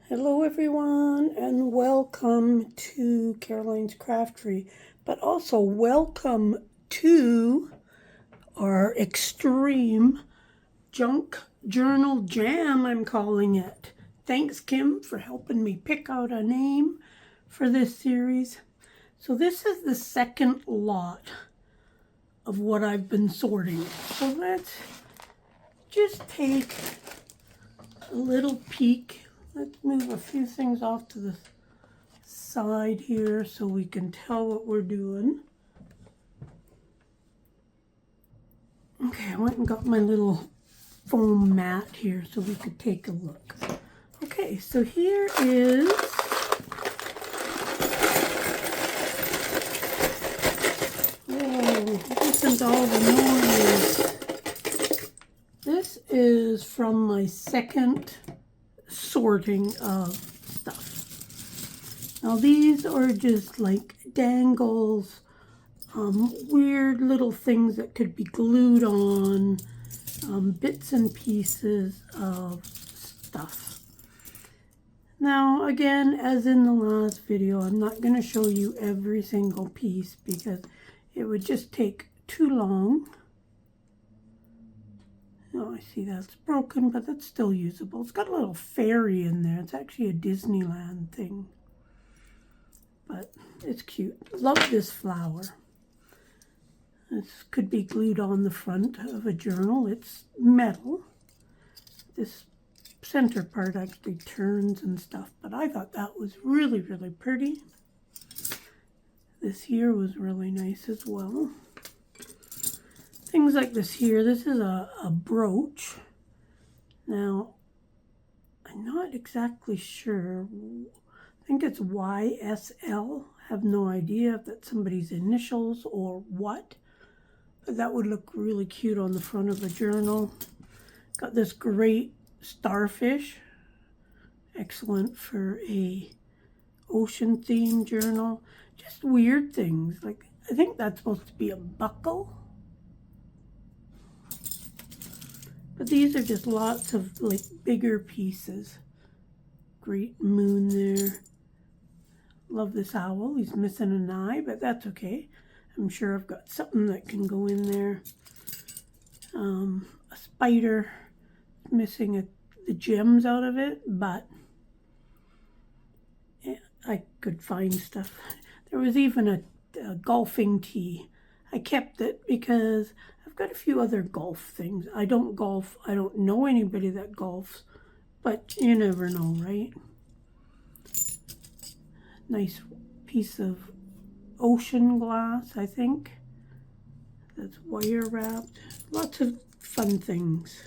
Hello everyone and welcome to Caroline's Craftery, but also welcome to our extreme junk journal jam, I'm calling it. Thanks Kim for helping me pick out a name for this series. So this is the second lot of what I've been sorting. So let's just take a little peek. Let's move a few things off to the side here so we can tell what we're doing. Okay, I went and got my little foam mat here so we could take a look. Okay, so here is listen to all the noise. This is from my second sorting of stuff. Now these are just like dangles, weird little things that could be glued on, bits and pieces of stuff. Now again, as in the last video, I'm not going to show you every single piece because it would just take too long. Oh, I see that's broken, but that's still usable. It's got a little fairy in there. It's actually a Disneyland thing. But it's cute. Love this flower. This could be glued on the front of a journal. It's metal. This center part actually turns and stuff, but I thought that was really, really pretty. This here was really nice as well. Things like this here, this is a brooch. Now, I'm not exactly sure. I think it's YSL. I have no idea if that's somebody's initials or what. But that would look really cute on the front of a journal. Got this great starfish. Excellent for a ocean themed journal. Just weird things. Like, I think that's supposed to be a buckle. But these are just lots of like bigger pieces. Great moon there. Love this owl. He's missing an eye, but that's okay. I'm sure I've got something that can go in there. A spider. Missing the gems out of it, but yeah, I could find stuff. There was even a golfing tee. I kept it because I've got a few other golf things. I don't golf. I don't know anybody that golfs, but you never know, right? Nice piece of ocean glass, I think. That's wire wrapped. Lots of fun things.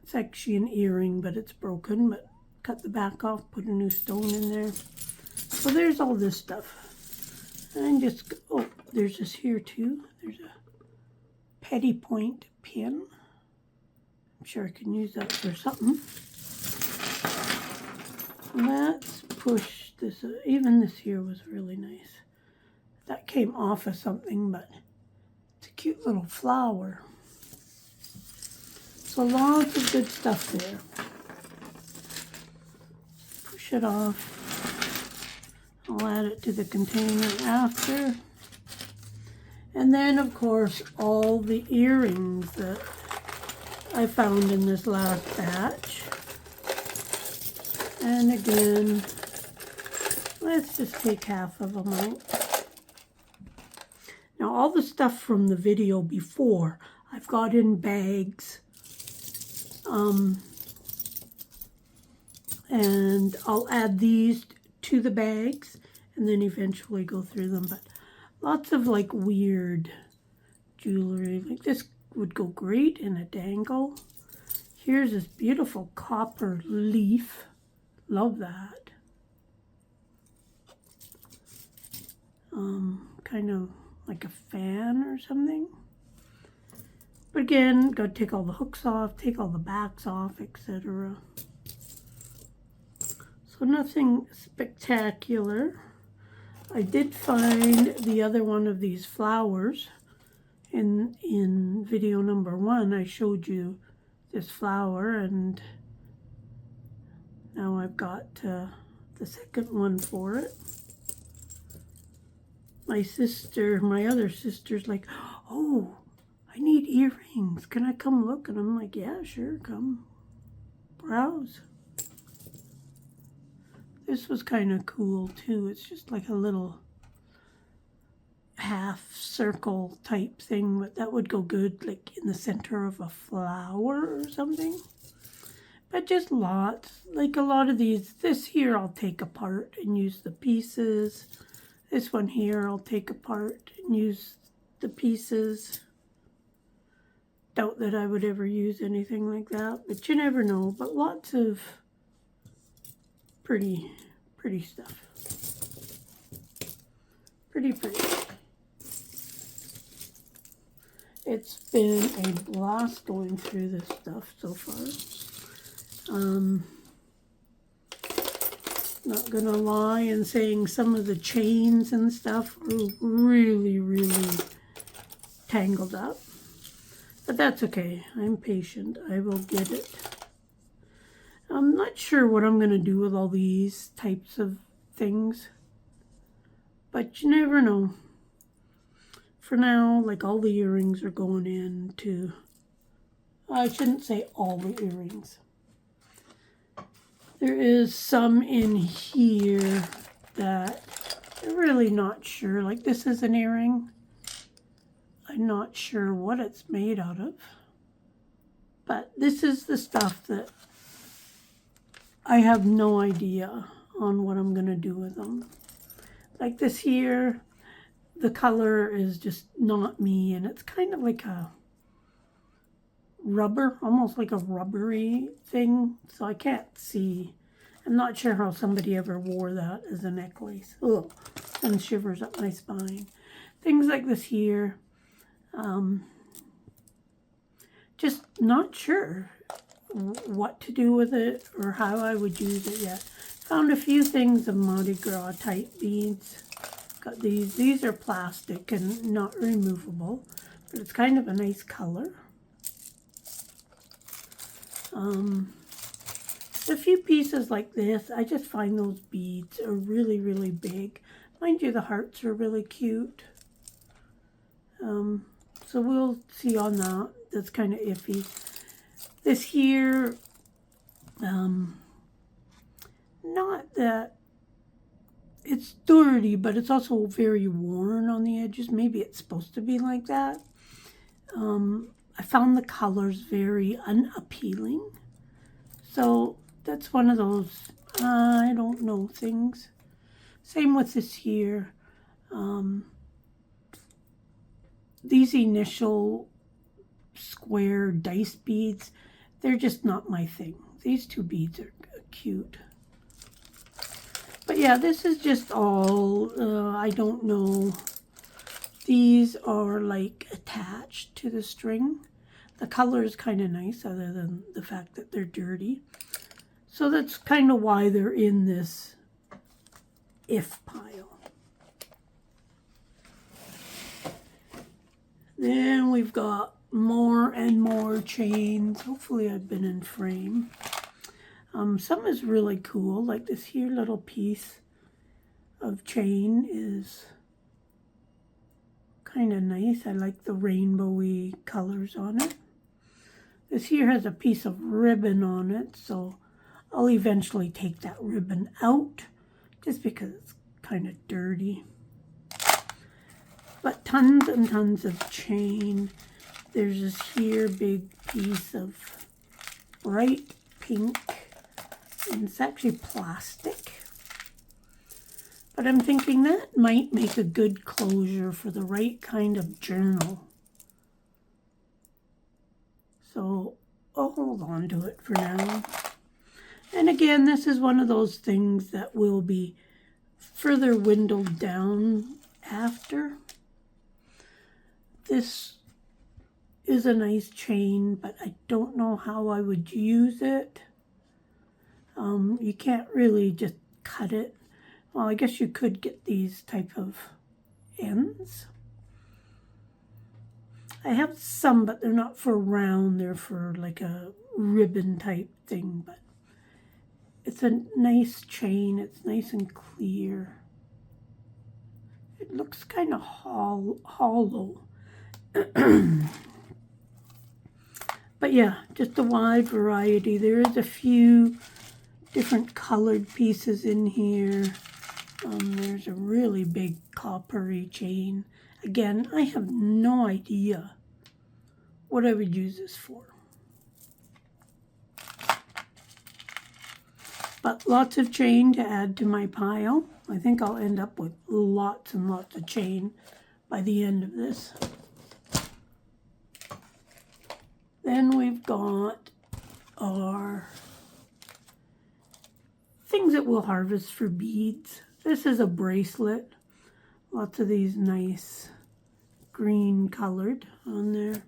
It's actually an earring, but it's broken, but cut the back off, put a new stone in there. So there's all this stuff. And just, oh, there's this here too. There's a petty point pin. I'm sure I can use that for something. Let's push this. Even this here was really nice. That came off of something, but it's a cute little flower. So lots of good stuff there. Push it off. I'll add it to the container after. And then, of course, all the earrings that I found in this last batch. And again, let's just take half of them out. Now, all the stuff from the video before, I've got in bags. And I'll add these to the bags and then eventually go through them. But lots of like weird jewelry. Like this would go great in a dangle. Here's this beautiful copper leaf. Love that. Kind of like a fan or something. But again, got to take all the hooks off, take all the backs off, etc. So nothing spectacular. I did find the other one of these flowers. In video number 1, I showed you this flower, and Now I've got the second one for it. My other sister's like, oh, I need earrings. Can I come look? And I'm like, yeah, sure, come browse. This was kind of cool too. It's just like a little half circle type thing, but that would go good like in the center of a flower or something. But just lots, like a lot of these. This here I'll take apart and use the pieces. This one here I'll take apart and use the pieces. Doubt that I would ever use anything like that, but you never know. But lots of pretty stuff. Pretty. It's been a blast going through this stuff so far. Not gonna lie and saying some of the chains and stuff are really tangled up. But that's okay. I'm patient. I will get it. I'm not sure what I'm gonna do with all these types of things. But you never know. For now, like all the earrings are going into, I shouldn't say all the earrings. There is some in here that I'm really not sure. Like this is an earring. I'm not sure what it's made out of. But this is the stuff that I have no idea on what I'm going to do with them. Like this here, the color is just not me, and it's kind of like a rubber, almost like a rubbery thing, so I can't see. I'm not sure how somebody ever wore that as a necklace. Ugh, and shivers up my spine. Things like this here, just not sure what to do with it or how I would use it yet. Found a few things of Mardi Gras type beads. Got these. These are plastic and not removable, but it's kind of a nice color. A few pieces like this. I just find those beads are really big. Mind you, the hearts are really cute. So we'll see on that. That's kind of iffy. This here, not that it's dirty, but it's also very worn on the edges. Maybe it's supposed to be like that. I found the colors very unappealing. So that's one of those, I don't know, things. Same with this here. These initial square dice beads, they're just not my thing. These two beads are cute. But yeah, this is just all, I don't know. These are like attached to the string. The color is kind of nice other than the fact that they're dirty. So that's kind of why they're in this if pile. Then we've got more and more chains. Hopefully I've been in frame. Some is really cool, like this here little piece of chain is kind of nice. I like the rainbowy colors on it. This here has a piece of ribbon on it, so I'll eventually take that ribbon out just because it's kind of dirty. But tons and tons of chain. There's this here big piece of bright pink, and it's actually plastic. But I'm thinking that might make a good closure for the right kind of journal. So I'll hold on to it for now. And again, this is one of those things that will be further windowed down after. This is a nice chain, but I don't know how I would use it. You can't really just cut it. Well, I guess you could get these type of ends. I have some, but they're not for round. They're for like a ribbon type thing, but It's a nice chain. It's nice and clear. It looks kind of hollow. But yeah, just a wide variety. There is a few different colored pieces in here. There's a really big coppery chain. Again, I have no idea what I would use this for. But lots of chain to add to my pile. I think I'll end up with lots and lots of chain by the end of this. Then we've got our things that we'll harvest for beads. This is a bracelet. Lots of these nice green colored on there.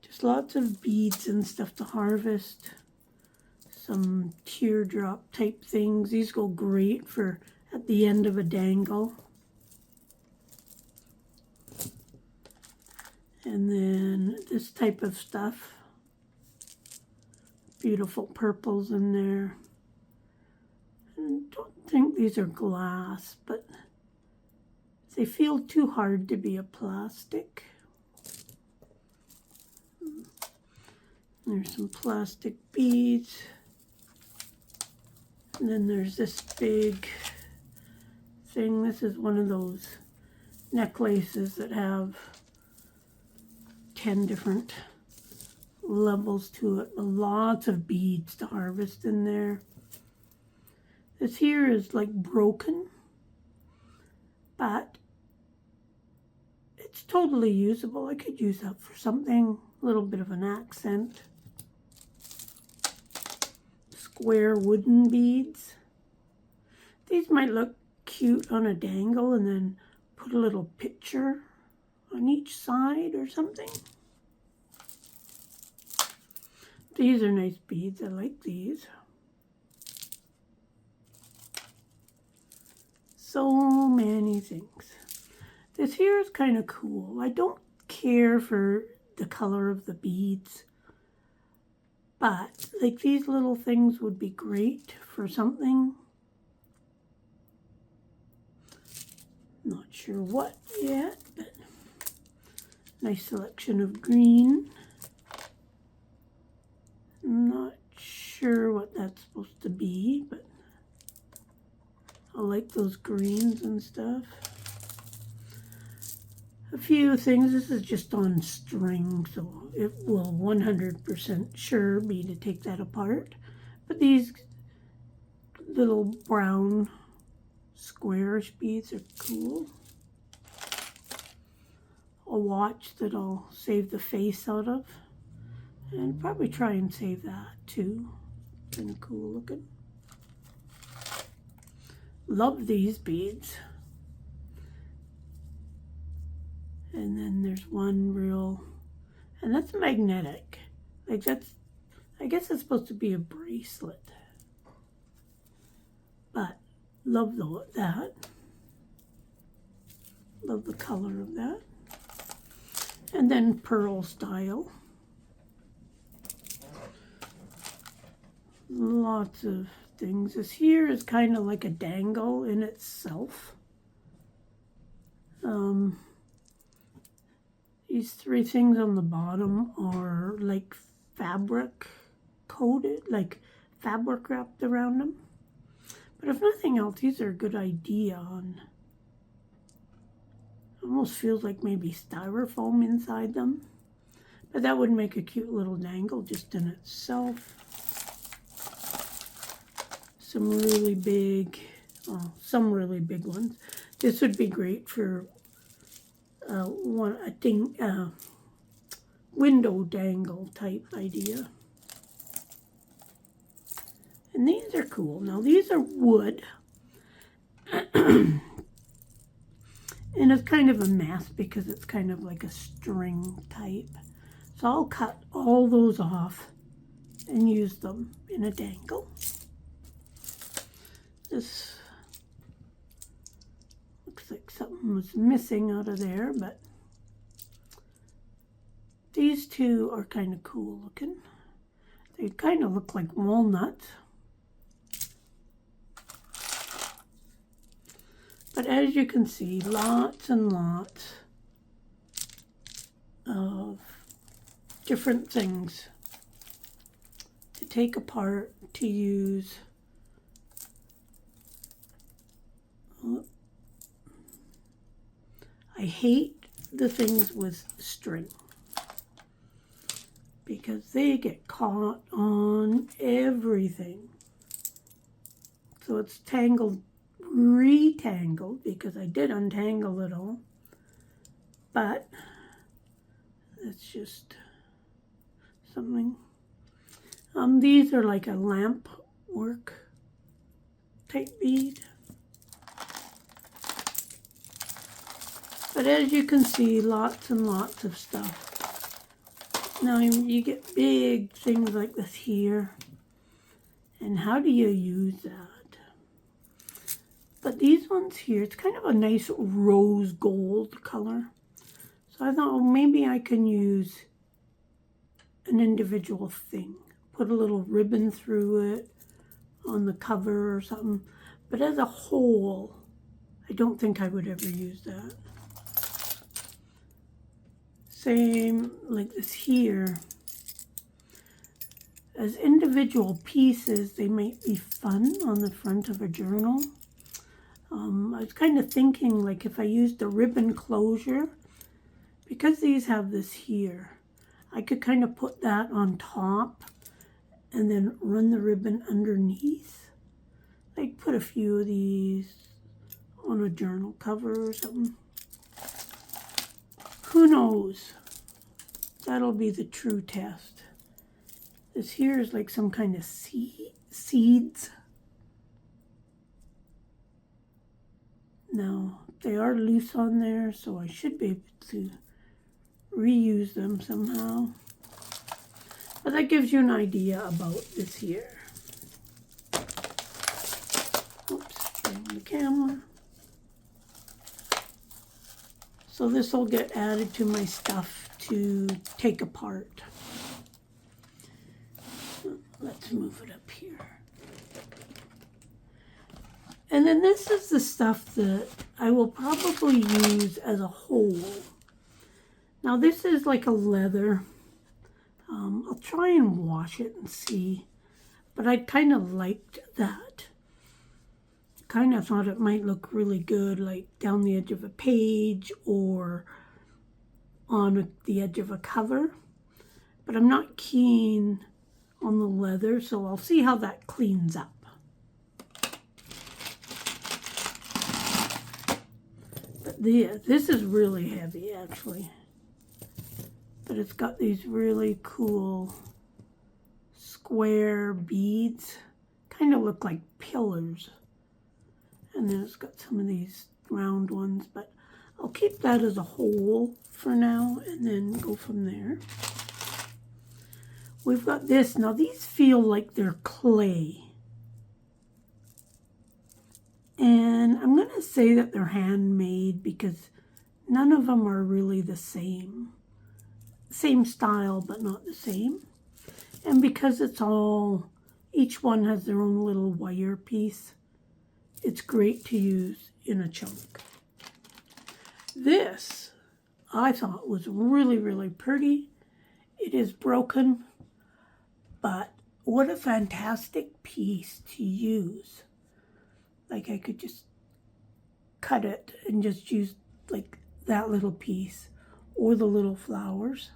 Just lots of beads and stuff to harvest. Some teardrop type things. These go great for at the end of a dangle. And then this type of stuff. Beautiful purples in there. I don't think these are glass, but they feel too hard to be a plastic. There's some plastic beads. And then there's this big thing. This is one of those necklaces that have 10 different levels to it. Lots of beads to harvest in there. This here is like broken, but it's totally usable. I could use that for something, a little bit of an accent. Square wooden beads. These might look cute on a dangle and then put a little picture on each side or something. These are nice beads. I like these. So many things. This here is kind of cool. I don't care for the color of the beads, but like these little things would be great for something. Not sure what yet, but nice selection of green. Not sure what that's supposed to be, but I like those greens and stuff. A few things. This is just on string, so it will 100% sure be to take that apart. But these little brown squarish beads are cool. A watch that I'll save the face out of. And probably try and save that too. Kind of cool looking. Love these beads. And then there's one real, and that's magnetic. Like that's, I guess it's supposed to be a bracelet. But love that. Love the color of that. And then pearl style. Lots of things. This here is kind of like a dangle in itself. These three things on the bottom are like fabric coated, like fabric wrapped around them. But if nothing else, these are a good idea on, almost feels like maybe styrofoam inside them. But that would make a cute little dangle just in itself. Some really big ones. This would be great for window dangle type idea. And these are cool. Now these are wood. And it's kind of a mess because it's kind of like a string type. So I'll cut all those off and use them in a dangle. This looks like something was missing out of there, but these two are kind of cool looking. They kind of look like walnuts. But as you can see, lots and lots of different things to take apart, to use. I hate the things with string because they get caught on everything. So it's tangled, retangled, because I did untangle it all. But it's just something. These are like a lamp work type bead. But as you can see, lots and lots of stuff. Now you get big things like this here. And how do you use that? But these ones here, it's kind of a nice rose gold color. So I thought, well, maybe I can use an individual thing. Put a little ribbon through it on the cover or something. But as a whole, I don't think I would ever use that. Same like this here. As individual pieces, they might be fun on the front of a journal. I was kind of thinking, like, if I used a ribbon closure, because these have this here, I could kind of put that on top and then run the ribbon underneath. Like, put a few of these on a journal cover or something. Who knows? That'll be the true test. This here is like some kind of seeds. Now, they are loose on there, so I should be able to reuse them somehow. But that gives you an idea about this here. Oops, bring the camera. So this will get added to my stuff to take apart. Let's move it up here. And then this is the stuff that I will probably use as a whole. Now this is like a leather. I'll try and wash it and see. But I kind of liked that. Kind of thought it might look really good, like down the edge of a page or on the edge of a cover. But I'm not keen on the leather, so I'll see how that cleans up. But this is really heavy, actually. But it's got these really cool square beads. Kind of look like pillars. And then it's got some of these round ones, but I'll keep that as a whole for now and then go from there. We've got this. Now these feel like they're clay. And I'm going to say that they're handmade because none of them are really the same. Same style, but not the same. And because it's all, each one has their own little wire piece, it's great to use in a chunk. This, I thought, was really, really pretty. It is broken, but what a fantastic piece to use. Like, I could just cut it and just use, like, that little piece or the little flowers.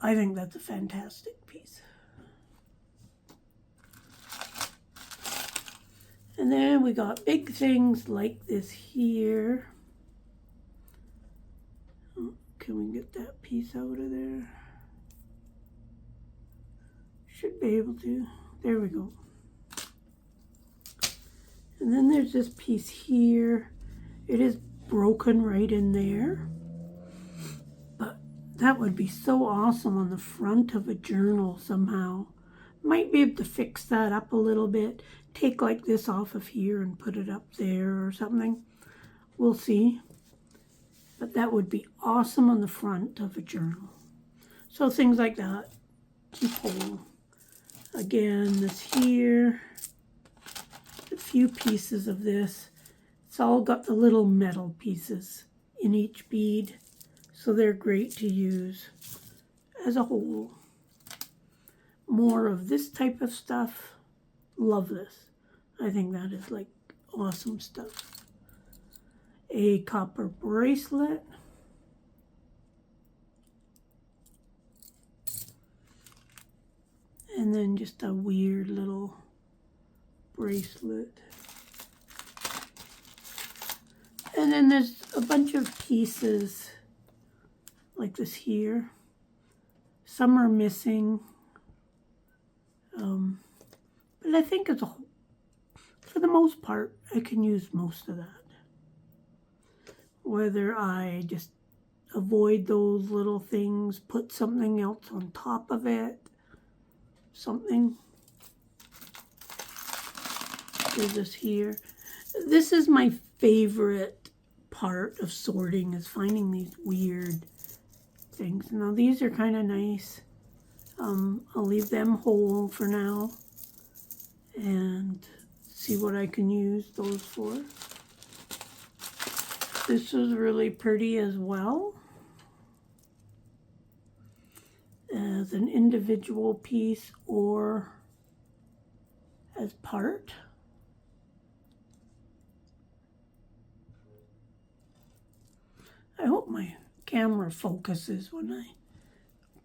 I think that's a fantastic piece. And then we got big things like this here. Oh, can we get that piece out of there? Should be able to. There we go. And then there's this piece here. It is broken right in there. But that would be so awesome on the front of a journal somehow. Might be able to fix that up a little bit. Take like this off of here and put it up there or something. We'll see. But that would be awesome on the front of a journal. So things like that keyhole. Again, this here, a few pieces of this. It's all got the little metal pieces in each bead, so they're great to use as a whole. More of this type of stuff. Love this. I think that is like awesome stuff. A copper bracelet. And then just a weird little bracelet. And then there's a bunch of pieces like this here. Some are missing. But I think as a whole, for the most part, I can use most of that. Whether I just avoid those little things, put something else on top of it, something. There's this here. This is my favorite part of sorting, is finding these weird things. Now these are kind of nice. I'll leave them whole for now and see what I can use those for. This is really pretty as well, as an individual piece or as part. I hope my camera focuses when I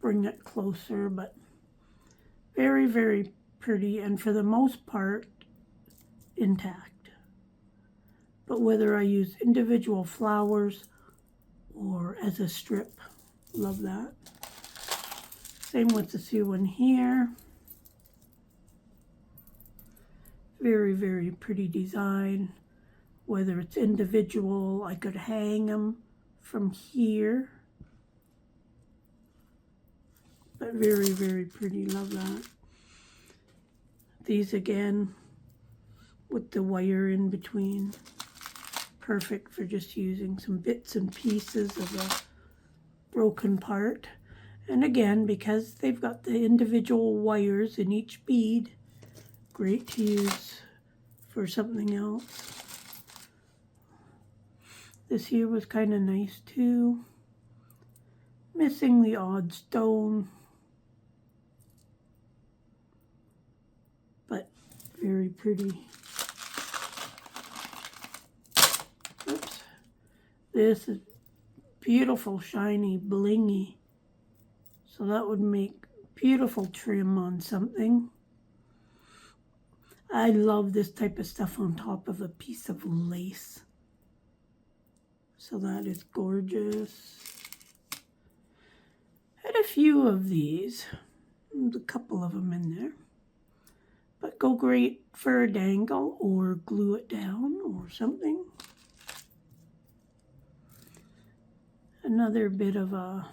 bring it closer, but very, very pretty, and for the most part intact. But whether I use individual flowers or as a strip, love that. Same with this one here. Very, very pretty design. Whether it's individual, I could hang them from here. But very, very pretty, love that. These again, with the wire in between. Perfect for just using some bits and pieces of a broken part. And again, because they've got the individual wires in each bead, great to use for something else. This here was kind of nice too. Missing the odd stone, but very pretty. Oops. This is beautiful, shiny, blingy. So that would make beautiful trim on something. I love this type of stuff on top of a piece of lace. So that is gorgeous. Had a few of these. There's a couple of them in there. But go great for a dangle or glue it down or something. Another bit of a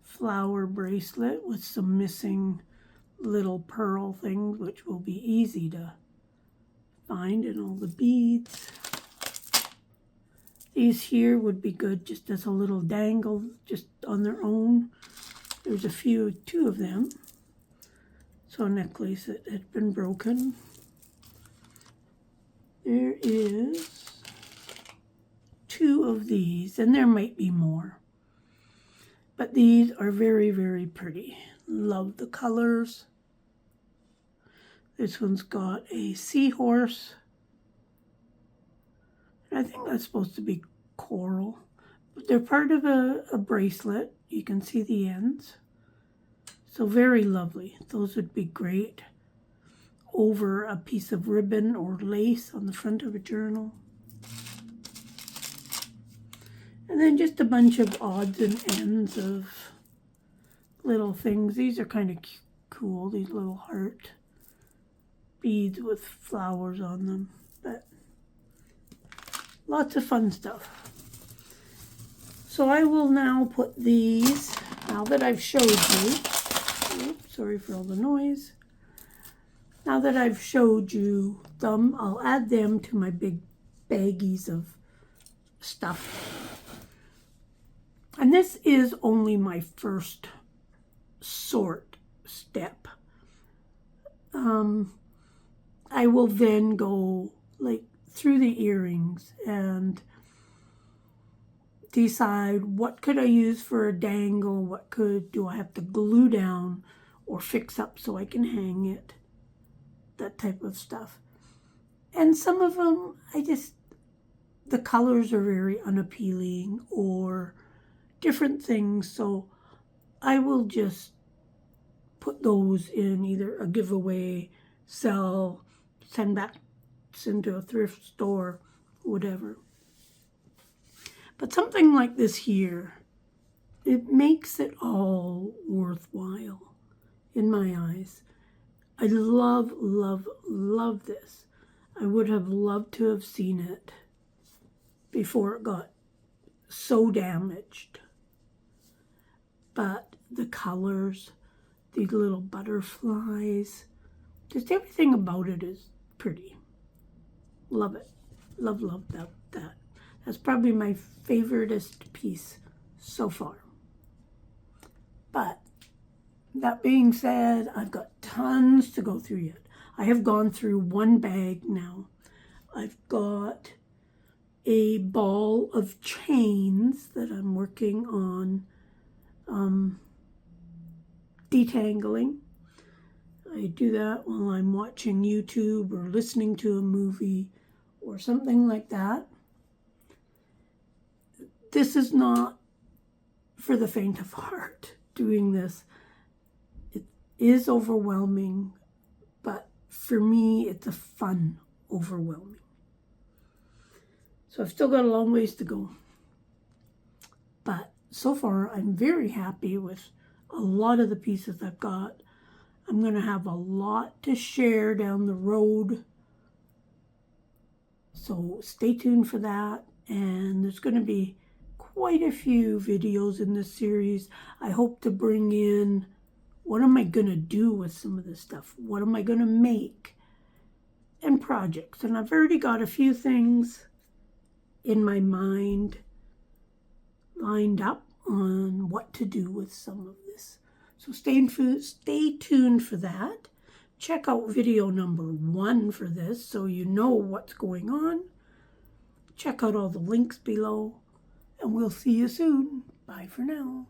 flower bracelet with some missing little pearl things, which will be easy to find in all the beads. These here would be good just as a little dangle, just on their own. There's two of them. So a necklace that had been broken. There is 2 of these, and there might be more. But these are very, very pretty. Love the colors. This one's got a seahorse. I think that's supposed to be coral. But they're part of a bracelet. You can see the ends. So very lovely. Those would be great over a piece of ribbon or lace on the front of a journal. And then just a bunch of odds and ends of little things. These are kind of cool, these little heart beads with flowers on them. But lots of fun stuff. So I will now put these, now that I've showed you, oops, sorry for all the noise. Now that I've showed you them, I'll add them to my big baggies of stuff. And this is only my first sort step. I will then go like through the earrings and decide what could I use for a dangle, what do I have to glue down or fix up so I can hang it, that type of stuff. And some of them, the colors are very unappealing or different things, so I will just put those in either a giveaway, sell, send back into a thrift store, whatever. But something like this here, it makes it all worthwhile in my eyes. I love, love, love this. I would have loved to have seen it before it got so damaged. But the colors, these little butterflies, just everything about it is pretty. Love it. Love, love that. That's probably my favoriteest piece so far. But that being said, I've got tons to go through yet. I have gone through one bag now. I've got a ball of chains that I'm working on detangling. I do that while I'm watching YouTube or listening to a movie or something like that. This is not for the faint of heart, doing this. It is overwhelming, but for me, it's a fun overwhelming. So I've still got a long ways to go. But so far, I'm very happy with a lot of the pieces I've got. I'm going to have a lot to share down the road. So stay tuned for that. And there's going to be quite a few videos in this series. I hope to bring in, what am I going to do with some of this stuff? What am I going to make? And projects. And I've already got a few things in my mind lined up on what to do with some of this. So stay tuned for that. Check out video number 1 for this so you know what's going on. Check out all the links below, and we'll see you soon. Bye for now.